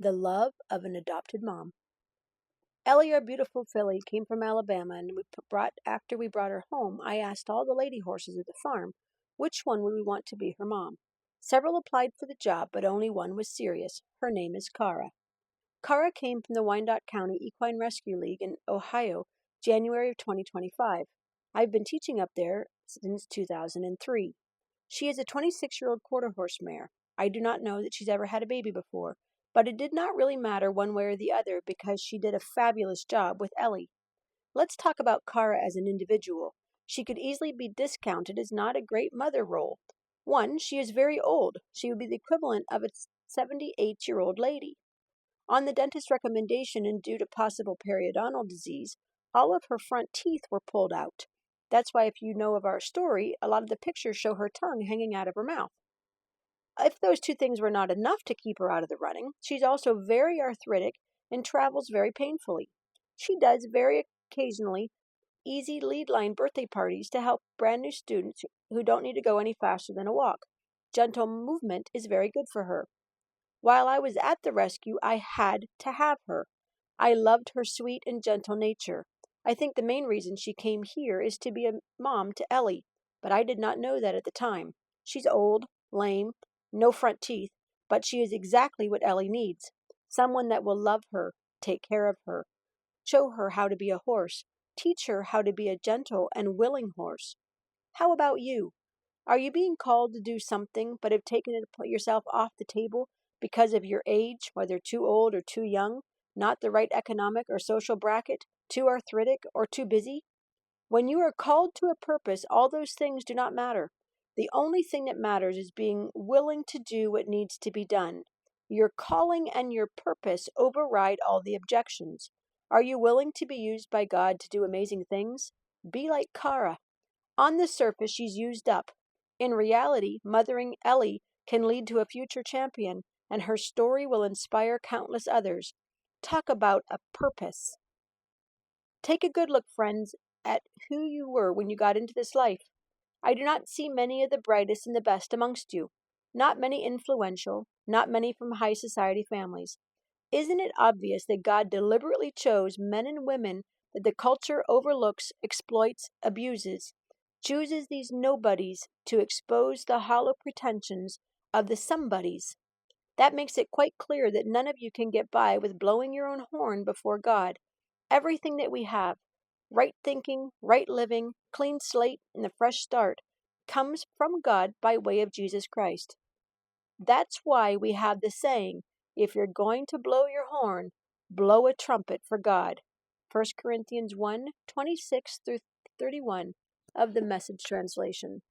The love of an adopted mom. Ellie, our beautiful filly, came from Alabama, and after we brought her home, I asked all the lady horses at the farm which one would we want to be her mom. Several applied for the job, but only one was serious. Her name is Cara. Cara came from the Wyandotte County Equine Rescue League in Ohio, January of 2025. I've been teaching up there since 2003. She is a 26-year-old quarter horse mare. I do not know that she's ever had a baby before, but it did not really matter one way or the other because she did a fabulous job with Ellie. Let's talk about Cara as an individual. She could easily be discounted as not a great mother role. One, she is very old. She would be the equivalent of a 78-year-old lady. On the dentist's recommendation and due to possible periodontal disease, all of her front teeth were pulled out. That's why if you know of our story, a lot of the pictures show her tongue hanging out of her mouth. If those two things were not enough to keep her out of the running, she's also very arthritic and travels very painfully. She does very occasionally easy lead line birthday parties to help brand new students who don't need to go any faster than a walk. Gentle movement is very good for her. While I was at the rescue, I had to have her. I loved her sweet and gentle nature. I think the main reason she came here is to be a mom to Ellie, but I did not know that at the time. She's old, lame, no front teeth, but she is exactly what Ellie needs. Someone that will love her, take care of her, show her how to be a horse, teach her how to be a gentle and willing horse. How about you? Are you being called to do something but have taken it to put yourself off the table because of your age, whether too old or too young, not the right economic or social bracket, too arthritic or too busy? When you are called to a purpose, all those things do not matter. The only thing that matters is being willing to do what needs to be done. Your calling and your purpose override all the objections. Are you willing to be used by God to do amazing things? Be like Cara. On the surface, she's used up. In reality, mothering Ellie can lead to a future champion, and her story will inspire countless others. Talk about a purpose. Take a good look, friends, at who you were when you got into this life. I do not see many of the brightest and the best amongst you. Not many influential, not many from high society families. Isn't it obvious that God deliberately chose men and women that the culture overlooks, exploits, abuses, chooses these nobodies to expose the hollow pretensions of the somebodies? That makes it quite clear that none of you can get by with blowing your own horn before God. Everything that we have, right thinking, right living, clean slate, and a fresh start, comes from God by way of Jesus Christ. That's why we have the saying, if you're going to blow your horn, blow a trumpet for God. 1 Corinthians 1:26 through 31 of the Message translation.